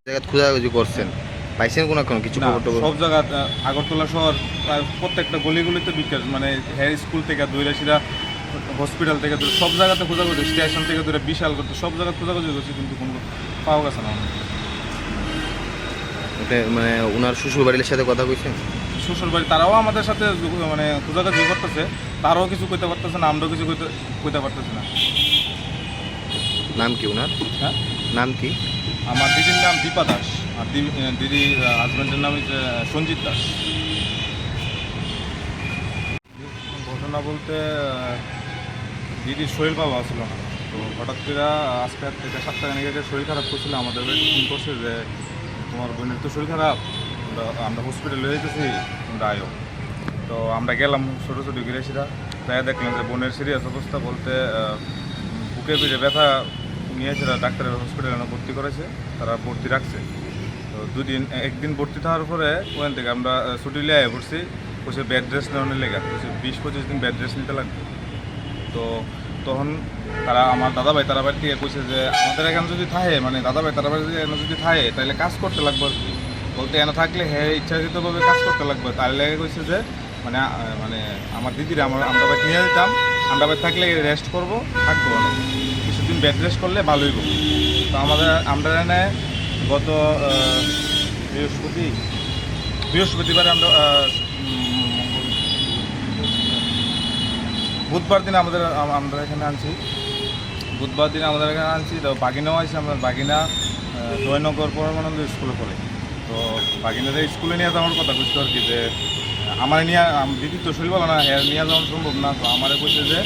জায়গা খোঁজাখুঁজি করছেন, পাইছেন কোনো এখন কিছু না, খবর টবর? সব জায়গা আগরতলা শহর প্রায় প্রত্যেকটা গলিগুলিতে বিকাশ মানে হেয়ার স্কুল থেকে দৈরাশিরা হসপিটাল থেকে ধরে সব জায়গাতে খোঁজাখুঁজি, স্টেশন থেকে ধরে বিশাল করতে সব জায়গায় খোঁজাখুঁজি করছি, কিন্তু কোনো পাওয়া গেছে না। এটা মানে ওনার শ্বশুর বাড়ির সাথে কথা কইছেন? শ্বশুর বাড়ি তারাও আমাদের সাথে মানে খোঁজাখুঁজি করতেছে, তারাও কিছু কইতে পারতেছে না, আমরাও কিছু কইতে পারতেছি না। নাম কি ওনার? হ্যাঁ, নাম কি? আমার দিদির নাম দীপা দাস, আর দিদি হাজব্যান্ডের নাম হচ্ছে সঞ্জিত দাস। ঘটনা বলতে দিদির শরীর ভালো ছিল না, তো হঠাৎ করে আজকে থেকে 7টা আগে শরীর খারাপ করছিল, আমাদের বাড়ি ফোন করছে যে তোমার বোনের তো শরীর খারাপ, আমরা হসপিটালে যেতেছি, তোমরা আয়ো। তো আমরা গেলাম ছোটো ছোটো গিরেছিরা, তাই দেখলাম যে বোনের সিরিয়াস অবস্থা বলতে বুকে পিঠে ব্যথা নিয়েছিল, ডাক্তারের হসপিটালে ভর্তি করেছে, তারা ভর্তি রাখছে। তো একদিন ভর্তি থাকার পরে ওখান থেকে আমরা ছুটি লিয়ে পড়ছি, বসে বেড রেস্ট নেওয়ার লেগে, 20-25 দিন বেড রেস্ট নিতে লাগবে। তো তখন তারা আমার দাদাভাই তারা বাড়ি থেকে কইছে যে আমাদের এখানে যদি থাকে, মানে দাদাভাই তারা বাড়ি যদি থাকে তাহলে কাজ করতে লাগবে আর কি। বলতে এনে থাকলে হ্যাঁ ইচ্ছাকৃতভাবে কাজ করতে লাগবে, তার লেগে কইছে যে মানে মানে আমার দিদিরা আমরা বাড়ি নিয়ে যেতাম, আমরা বাড়ি থাকলে রেস্ট করবো, থাকবো না, কিছুদিন বেড রেস্ট করলে ভালোই হবে। তো আমরা এনে গত বৃহস্পতিবারে আমরা বুধবার দিনে আমরা এখানে আনছি, বুধবার দিনে আমাদের এখানে আনছি। তো বাগিনাও আছে, আমরা বাগিনা জয়নগর পরমানন্দ স্কুলে পড়ে। তো বাগিনাদের স্কুলে নিয়ে যাওয়ার কথা বুঝতে আর কি, যে আমার নিয়ে দিদি তো শরীর ভালো না, হ্যাঁ নিয়ে যাওয়া সম্ভব না। তো আমারে বলছে যে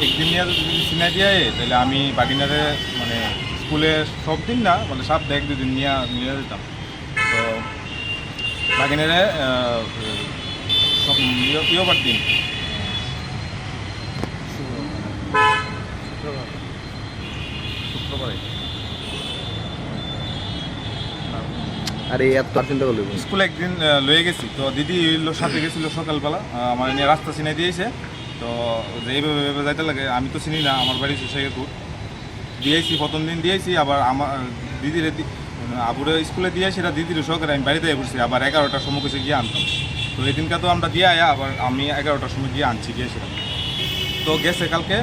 একদিন নিয়ে যদি চিনাই দিয়ে তাহলে আমি বাগিনারে মানে স্কুলে সব দিন না, মানে সপ্তাহে 1-2 দিন নিয়ে যেতাম। তো বাগিনারে ইয়োবার দিন শুক্রবারে আর এই এত চিন্তা করলেন? স্কুলে একদিন লয়ে গেছি, তো দিদি সাথে গেছিলো সকালবেলা, আমার নিয়ে রাস্তা চিনাই দিয়েছে। তো যে এইভাবে যাইতে লাগে, আমি তো চিনি না, আমার বাড়ি শেখেরপুর দিয়েছি, প্রথম দিন দিয়েছি, আবার আমার দিদির আবুরে স্কুলে দিয়েছি, এটা দিদির সহকারে আমি বাড়িতে ঘুরছি, আবার 11টার সময় কিছু গিয়ে আনতাম। তো এই দিনটা তো আমরা দিয়ে আয়া, আবার আমি 11টার সময় গিয়ে আনছি গিয়েছিলাম। তো গেছে কালকে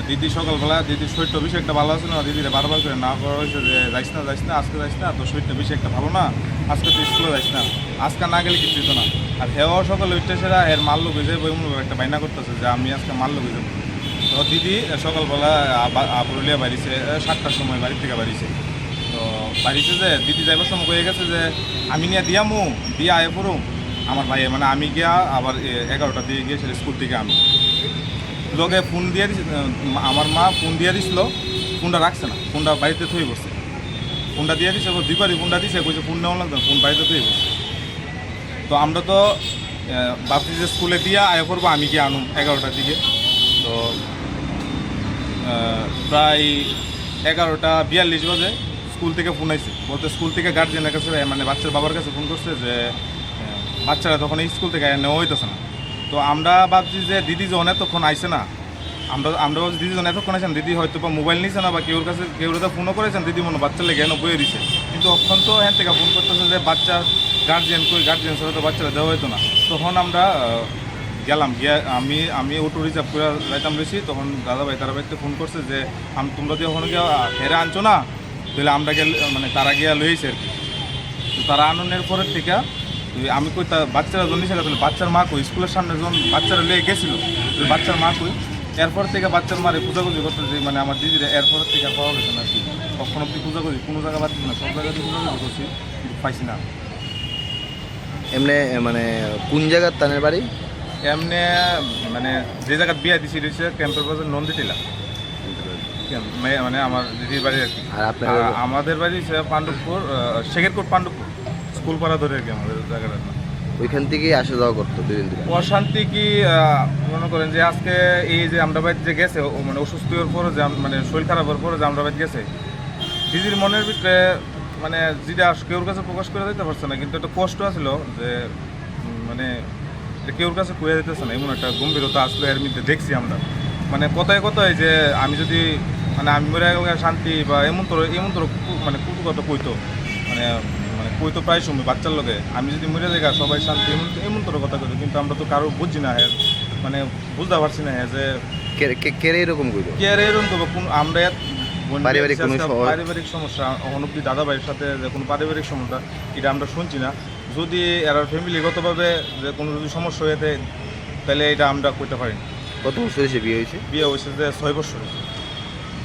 দিদি সকালবেলা, দিদির শরীরটা বেশি একটা ভালো আছে না, দিদিরা বারবার করে না করা হয়েছে যে যাইস না আজকে যাইস না, তো শরীরটা বেশি একটা ভালো না, আজকে তো স্কুলে যাইস না, আজকে না গেলে কিছু তো না। আর হেও সকালে উঠতে সেরা এর মাল্লু গেছে বই একটা বাইনা করতেছে যে আমি আজকে মাল্লু গেছে। তো দিদি সকালবেলা পুরুলিয়া বাড়িছে 7টার সময় বাড়ি থেকে বাড়িছে। তো বাড়িছে যে দিদি যাইবার সময় হয়ে গেছে যে আমি নিয়ে দিয়ে আয় পড়ুম আমার ভাই, মানে আমি গিয়া আবার 11টা দিয়ে গিয়েছিল স্কুল থেকে। আমি লোকে ফোন দিয়ে আমার মা ফোন দিয়ে দিছিল, ফোনটা রাখছে না, ফোনটা বাড়িতে থুয়ে বসছে, ফোনটা দিয়ে দিছে, দুইবারই ফোনটা দিছে, বলছে ফোন নেওয়া লাগতো, ফোন বাড়িতে থুয়ে বসছে। তো আমরা তো ভাবছি যে স্কুলে দিয়ে আয় করবো, আমি গিয়ে আনুম 11টার দিকে। তো প্রায় 11:42 বাজে স্কুল থেকে ফোন আইছে, বলতে স্কুল থেকে গার্জেনের কাছে মানে বাচ্চার বাবার কাছে ফোন করছে যে বাচ্চারা তখন এই স্কুল থেকে নেওয়া হইতেছে না। তো আমরা ভাবছি যে দিদি যখন এতক্ষণ আইসে না, আমরা ভাবছি দিদি যখন এতক্ষণ আইসেন, দিদি হয়তো বা মোবাইল নিছে না, বা কেউ ফোনও করেছেন, দিদি মনে বাচ্চা লেগে এনে বয়ে দিছে। কিন্তু তখন তো হ্যাঁ থেকে ফোন করতেছে যে বাচ্চার গার্জেন গার্জেন ছাড়া তো বাচ্চারা দেওয়া হইতো না। তখন আমরা গেলাম, গিয়ে আমি অটো রিজার্ভ করে যাইতাম বেশি। তখন দাদাভাই তারা বাড়িতে ফোন করছে যে তোমরা দিয়ে ওখানে গিয়ে ফেরে আনছো না, তাহলে আমরা গেলে মানে তারা গিয়া লইছে আর কি। তো তারা আননের পরের থেকে আমি কই বাচ্চারা জন্য নিয়েছিল, তাহলে বাচ্চার মা কই, স্কুলের সামনে যখন বাচ্চারা লেগে গেছিলো, বাচ্চার মা কই, এরপর থেকে বাচ্চার মারে খোঁজাখুঁজি করতেছে, মানে আমার দিদিরা এরপর থেকে পাওয়া গেছে না আর কি। কখন অব্দি খোঁজাখুঁজি কোনো জায়গায় পাচ্ছি না, সব জায়গাতে খোঁজাখুঁজি করছি, কিন্তু পাইছি না। এমনি মানে কোন জায়গার তানের বাড়ি? এমনি মানে যে জায়গায় বিয়ে দিছি রয়েছে ক্যাম্পের বাজার নন্দীটিলা, মানে আমার দিদির বাড়ি আর কি। আর আপনার? আমাদের বাড়ি পাণ্ডবপুর, শেখেরপুর পাণ্ডবপুর স্কুল পাড়া ধরে আর কি আমাদের জায়গাটা। ওইখান থেকেই আসা যাওয়া করতো দুদিন দিন? অশান্তি কি মনে করেন যে আজকে এই যে আমরা বাড়িতে যে গেছে, মানে অসুস্থ হওয়ার পরে যে মানে শরীর খারাপ হওয়ার পরে যে আমরা বাড়িতে গেছে, দিদির মনের ভিতরে মানে যেটা কেউর কাছে প্রকাশ করে দিতে পারছে না, কিন্তু একটা কষ্ট আসলো যে মানে কেউর কাছে কুয়ে দিতেছে না, এমন একটা গম্ভীরতা আসলো এর মধ্যে দেখছি আমরা। মানে কথায় কথায় যে আমি যদি মানে আমি মরে শান্তি বা এমন তোর মানে কুটু কথা কইতো, মানে মানে কই তো প্রায় সময় বাচ্চার লোকে আমি যদি মরে যাই সবাই শান্তি এমন তোর কথা কইতো, কিন্তু আমরা তো কারো বুঝছি না হ্যাঁ, মানে বুঝতে পারছি না হ্যাঁ যে কে এরকম কইলো? কে আর এরকম করবো কোন আমরা পারিবারিক কোনো পারিবারিক সমস্যা অনব্দি দাদা ভাইয়ের সাথে যে কোনো পারিবারিক সমস্যা এটা আমরা শুনছি না। যদি এরা ফ্যামিলিগতভাবে যে কোনো যদি সমস্যা হয়ে থাকে তাহলে এটা আমরা করতে পারি না। কত বছর এসে বিয়ে হয়েছে? বিয়ে হয়েছে যে 6 বছর।